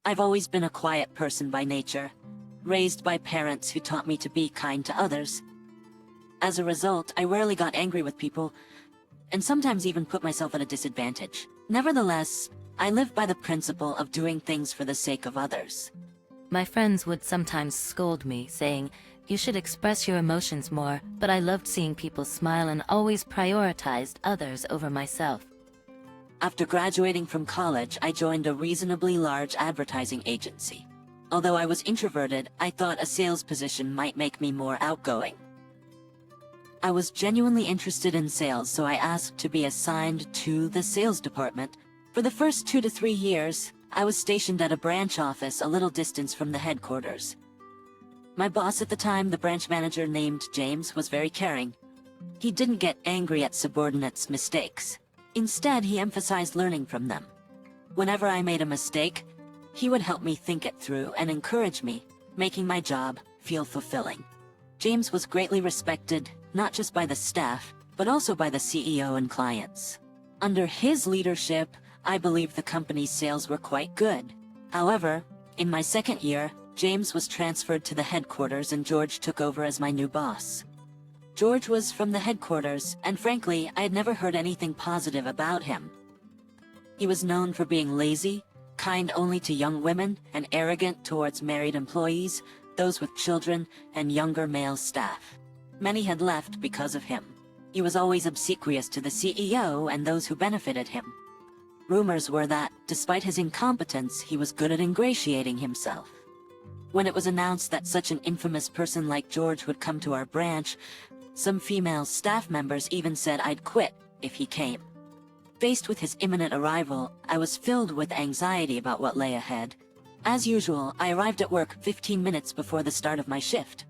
I've always been a quiet person by nature, raised by parents who taught me to be kind to others. As a result, I rarely got angry with people, and sometimes even put myself at a disadvantage. Nevertheless, I live by the principle of doing things for the sake of others. My friends would sometimes scold me, saying, "You should express your emotions more," but I loved seeing people smile and always prioritized others over myself. After graduating from college, I joined a reasonably large advertising agency. Although I was introverted, I thought a sales position might make me more outgoing. I was genuinely interested in sales, so I asked to be assigned to the sales department. For the first 2 to 3 years, I was stationed at a branch office a little distance from the headquarters. My boss at the time, the branch manager named James, was very caring. He didn't get angry at subordinates' mistakes. Instead, he emphasized learning from them. Whenever I made a mistake, he would help me think it through and encourage me, making my job feel fulfilling. James was greatly respected, not just by the staff, but also by the CEO and clients. Under his leadership, I believe the company's sales were quite good. However, in my second year, James was transferred to the headquarters and George took over as my new boss. George was from the headquarters, and frankly, I had never heard anything positive about him. He was known for being lazy, kind only to young women, and arrogant towards married employees, those with children, and younger male staff. Many had left because of him. He was always obsequious to the CEO and those who benefited him. Rumors were that, despite his incompetence, he was good at ingratiating himself. When it was announced that such an infamous person like George would come to our branch, some female staff members even said I'd quit if he came. Faced with his imminent arrival, I was filled with anxiety about what lay ahead. As usual, I arrived at work 15 minutes before the start of my shift.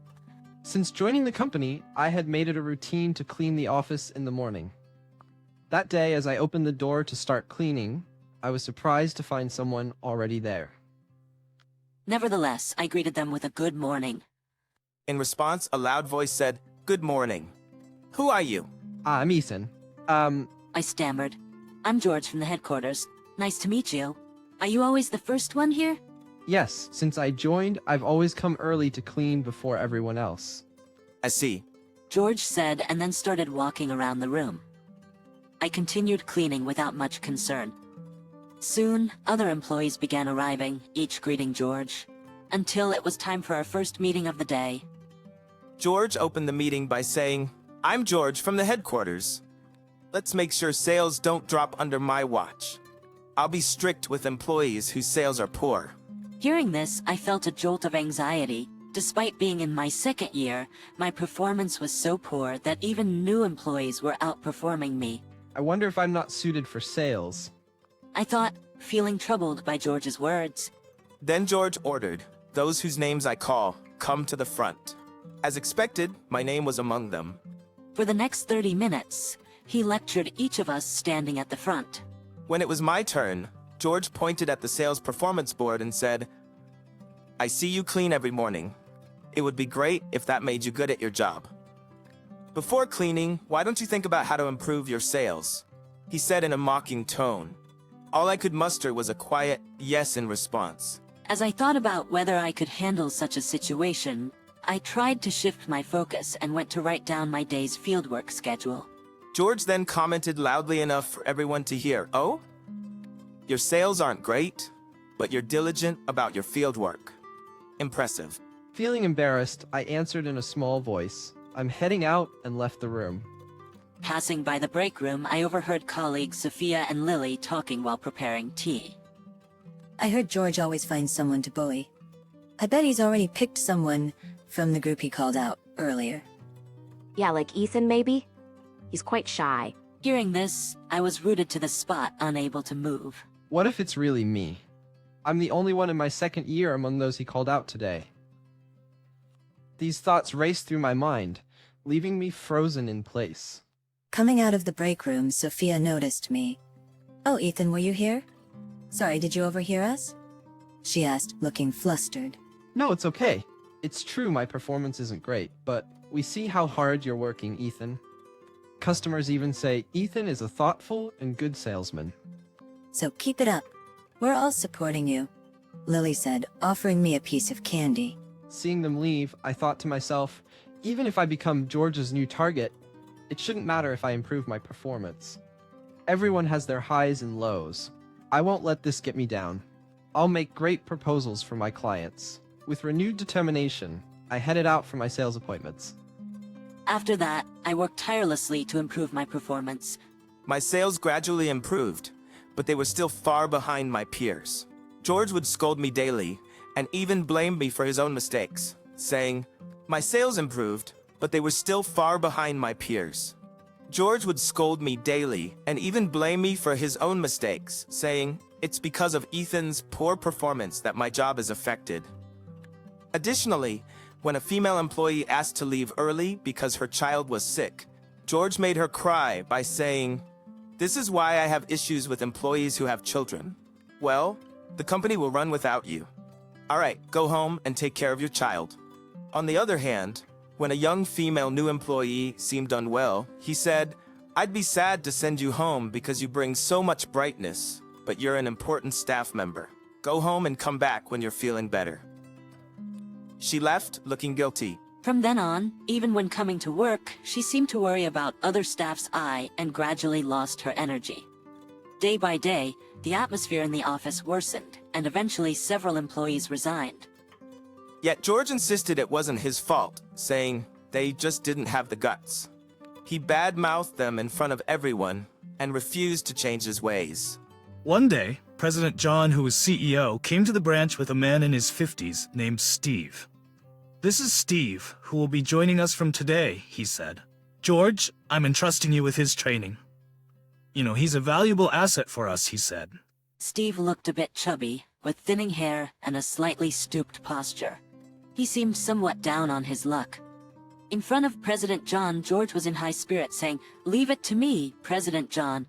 Since joining the company, I had made it a routine to clean the office in the morning. That day, as I opened the door to start cleaning, I was surprised to find someone already there. Nevertheless, I greeted them with a good morning. In response, a loud voice said, "Good morning. Who are you?" I'm Ethan. I stammered. I'm George from the headquarters. Nice to meet you. Are you always the first one here? Yes, since I joined, I've always come early to clean before everyone else. I see. George said, and then started walking around the room. I continued cleaning without much concern. Soon, other employees began arriving, each greeting George, until it was time for our first meeting of the day. George opened the meeting by saying, "I'm George from the headquarters. Let's make sure sales don't drop under my watch. I'll be strict with employees whose sales are poor." Hearing this, I felt a jolt of anxiety. Despite being in my second year, my performance was so poor that even new employees were outperforming me. I wonder if I'm not suited for sales. I thought, feeling troubled by George's words. Then George ordered, "Those whose names I call, come to the front." As expected, my name was among them. For the next 30 minutes, he lectured each of us standing at the front. When it was my turn, George pointed at the sales performance board and said, "I see you clean every morning. It would be great if that made you good at your job. Before cleaning, why don't you think about how to improve your sales?" He said in a mocking tone. All I could muster was a quiet yes in response. As I thought about whether I could handle such a situation, I tried to shift my focus and went to write down my day's fieldwork schedule. George then commented loudly enough for everyone to hear, "Oh? Your sales aren't great, but you're diligent about your fieldwork. Impressive." Feeling embarrassed, I answered in a small voice, "I'm heading out," and left the room. Passing by the break room, I overheard colleagues Sophia and Lily talking while preparing tea. I heard George always finds someone to bully. I bet he's already picked someone from the group he called out earlier. Yeah, like Ethan maybe? He's quite shy. Hearing this, I was rooted to the spot, unable to move. What if it's really me? I'm the only one in my second year among those he called out today. These thoughts raced through my mind, leaving me frozen in place. Coming out of the break room, Sophia noticed me. "Oh, Ethan, were you here? Sorry, did you overhear us?" she asked, looking flustered. No, it's okay. It's true my performance isn't great, but we see how hard you're working, Ethan. Customers even say Ethan is a thoughtful and good salesman. So keep it up. We're all supporting you. Lily said, offering me a piece of candy. Seeing them leave, I thought to myself, even if I become George's new target, it shouldn't matter if I improve my performance. Everyone has their highs and lows. I won't let this get me down. I'll make great proposals for my clients. With renewed determination, I headed out for my sales appointments. After that, I worked tirelessly to improve my performance. My sales gradually improved, but they were still far behind my peers. George would scold me daily and even blame me for his own mistakes, saying, "My sales improved, but they were still far behind my peers." George would scold me daily and even blame me for his own mistakes, saying, "It's because of Ethan's poor performance that my job is affected." Additionally, when a female employee asked to leave early because her child was sick, George made her cry by saying, "This is why I have issues with employees who have children. Well, the company will run without you. All right, go home and take care of your child." On the other hand, when a young female new employee seemed unwell, he said, "I'd be sad to send you home because you bring so much brightness, but you're an important staff member. Go home and come back when you're feeling better." She left, looking guilty. From then on, even when coming to work, she seemed to worry about other staff's eye and gradually lost her energy. Day by day, the atmosphere in the office worsened, and eventually several employees resigned. Yet George insisted it wasn't his fault, saying they just didn't have the guts. He bad-mouthed them in front of everyone and refused to change his ways. One day, President John, who was CEO, came to the branch with a man in his 50s named Steve. "This is Steve, who will be joining us from today," he said. "George, I'm entrusting you with his training. He's a valuable asset for us," he said. Steve looked a bit chubby, with thinning hair and a slightly stooped posture. He seemed somewhat down on his luck. In front of President John, George was in high spirits, saying, "Leave it to me, President John.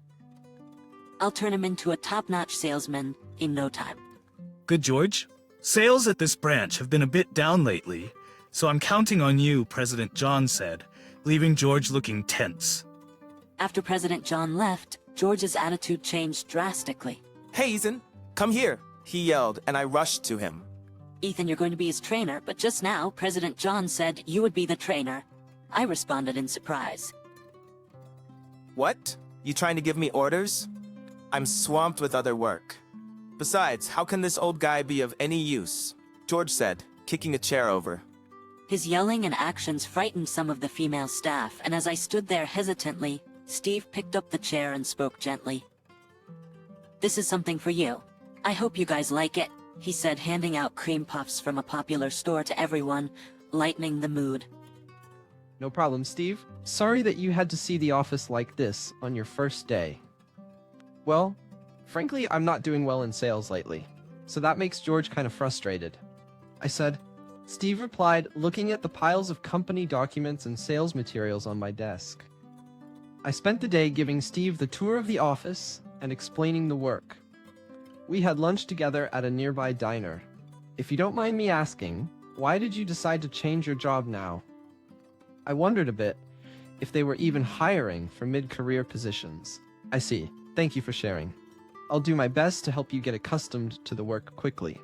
I'll turn him into a top-notch salesman in no time." Good, George. Sales at this branch have been a bit down lately, so I'm counting on you, President John said, leaving George looking tense. After President John left, George's attitude changed drastically. "Hey, Ethan, come here," he yelled, and I rushed to him. "Ethan, you're going to be his trainer, but just now, President John said you would be the trainer." I responded in surprise. "What? You trying to give me orders? I'm swamped with other work. Besides, how can this old guy be of any use?" George said, kicking a chair over. His yelling and actions frightened some of the female staff, and as I stood there hesitantly, Steve picked up the chair and spoke gently. "This is something for you. I hope you guys like it," he said, handing out cream puffs from a popular store to everyone, lightening the mood. No problem, Steve. Sorry that you had to see the office like this on your first day. Well, frankly, I'm not doing well in sales lately, so that makes George kind of frustrated. I said. Steve replied, looking at the piles of company documents and sales materials on my desk. I spent the day giving Steve the tour of the office and explaining the work. We had lunch together at a nearby diner. "If you don't mind me asking, why did you decide to change your job now?" I wondered a bit if they were even hiring for mid-career positions. "I see. Thank you for sharing. I'll do my best to help you get accustomed to the work quickly."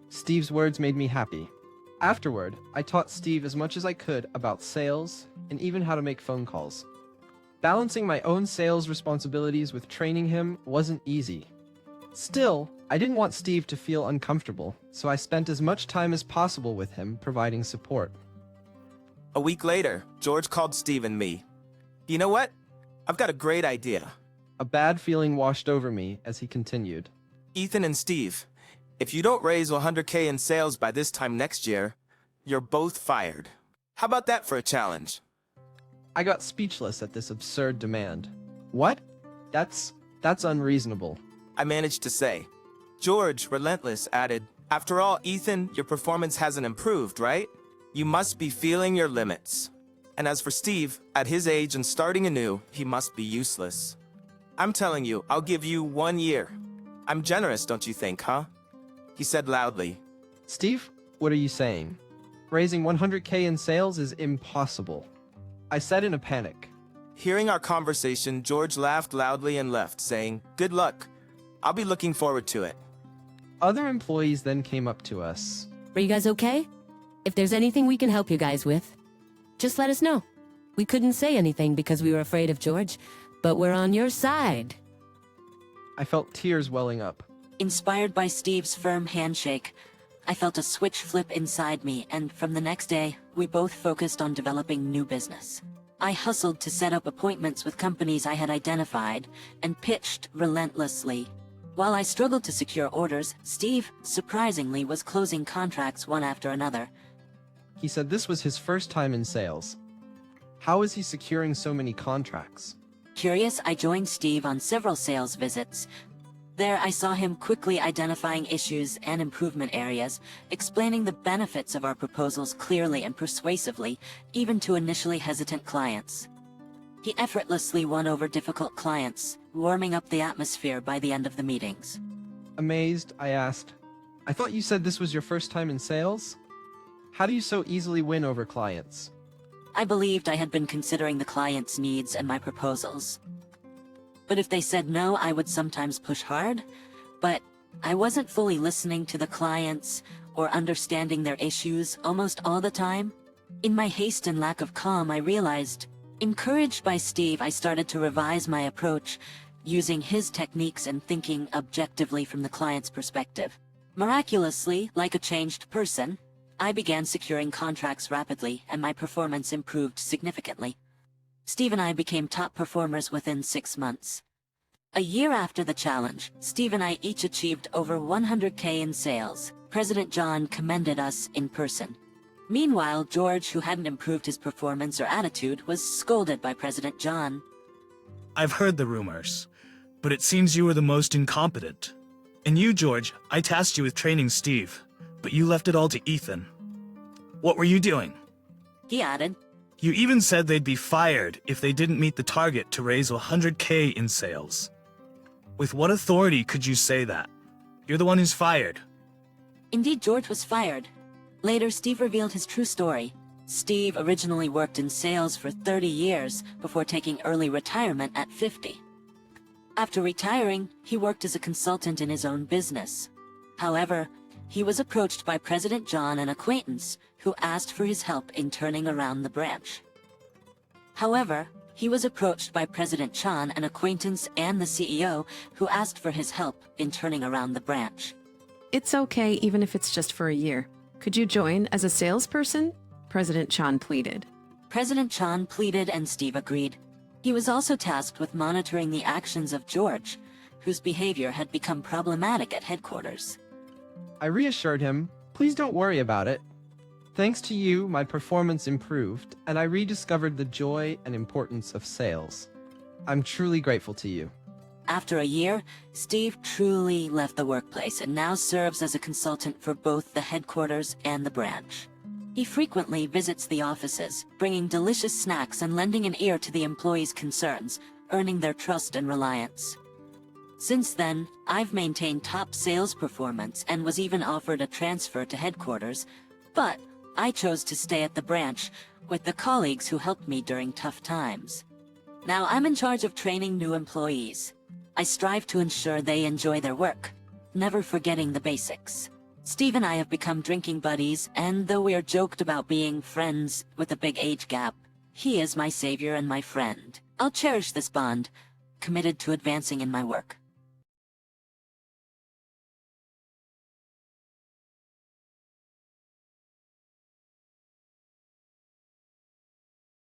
Steve's words made me happy. Afterward, I taught Steve as much as I could about sales and even how to make phone calls. Balancing my own sales responsibilities with training him wasn't easy. Still, I didn't want Steve to feel uncomfortable, so I spent as much time as possible with him providing support. A week later, George called Steve and me. "You know what? I've got a great idea." A bad feeling washed over me as he continued. "Ethan and Steve, if you don't raise 100K in sales by this time next year, you're both fired. How about that for a challenge?" I got speechless at this absurd demand. "What? That's unreasonable." I managed to say. George, relentless, added, "After all, Ethan, your performance hasn't improved, right? You must be feeling your limits. And as for Steve, at his age and starting anew, he must be useless. I'm telling you, I'll give you 1 year. I'm generous, don't you think, huh?" He said loudly. "Steve, what are you saying? Raising 100K in sales is impossible," I said in a panic. Hearing our conversation, George laughed loudly and left, saying, "Good luck. I'll be looking forward to it." Other employees then came up to us. Are you guys okay? If there's anything we can help you guys with, just let us know. We couldn't say anything because we were afraid of George, but we're on your side. I felt tears welling up. Inspired by Steve's firm handshake, I felt a switch flip inside me, and from the next day, we both focused on developing new business. I hustled to set up appointments with companies I had identified and pitched relentlessly. While I struggled to secure orders, Steve, surprisingly, was closing contracts one after another. He said this was his first time in sales. How is he securing so many contracts? Curious, I joined Steve on several sales visits. There, I saw him quickly identifying issues and improvement areas, explaining the benefits of our proposals clearly and persuasively, even to initially hesitant clients. He effortlessly won over difficult clients, warming up the atmosphere by the end of the meetings. Amazed, I asked, I thought you said this was your first time in sales? How do you so easily win over clients? I believed I had been considering the client's needs and my proposals. But if they said no, I would sometimes push hard, but I wasn't fully listening to the clients or understanding their issues almost all the time. In my haste and lack of calm, I realized, encouraged by Steve, I started to revise my approach, using his techniques and thinking objectively from the client's perspective. Miraculously, like a changed person, I began securing contracts rapidly, and my performance improved significantly. Steve and I became top performers within 6 months. A year after the challenge, Steve and I each achieved over 100K in sales. President John commended us in person. Meanwhile, George, who hadn't improved his performance or attitude, was scolded by President John. I've heard the rumors, but it seems you were the most incompetent. And you, George, I tasked you with training Steve, but you left it all to Ethan. What were you doing? He added, You even said they'd be fired if they didn't meet the target to raise 100K in sales. With what authority could you say that? You're the one who's fired. Indeed, George was fired. Later, Steve revealed his true story. Steve originally worked in sales for 30 years before taking early retirement at 50. After retiring, he worked as a consultant in his own business. However, he was approached by President John, an acquaintance, who asked for his help in turning around the branch. However, he was approached by President Chan, an acquaintance and the CEO, who asked for his help in turning around the branch. It's okay even if it's just for a year. Could you join as a salesperson? President Chan pleaded. President Chan pleaded and Steve agreed. He was also tasked with monitoring the actions of George, whose behavior had become problematic at headquarters. I reassured him, please don't worry about it. Thanks to you, my performance improved, and I rediscovered the joy and importance of sales. I'm truly grateful to you. After a year, Steve truly left the workplace and now serves as a consultant for both the headquarters and the branch. He frequently visits the offices, bringing delicious snacks and lending an ear to the employees' concerns, earning their trust and reliance. Since then, I've maintained top sales performance and was even offered a transfer to headquarters, but I chose to stay at the branch with the colleagues who helped me during tough times. Now I'm in charge of training new employees. I strive to ensure they enjoy their work, never forgetting the basics. Steve and I have become drinking buddies, and though we are joked about being friends with a big age gap, he is my savior and my friend. I'll cherish this bond, committed to advancing in my work.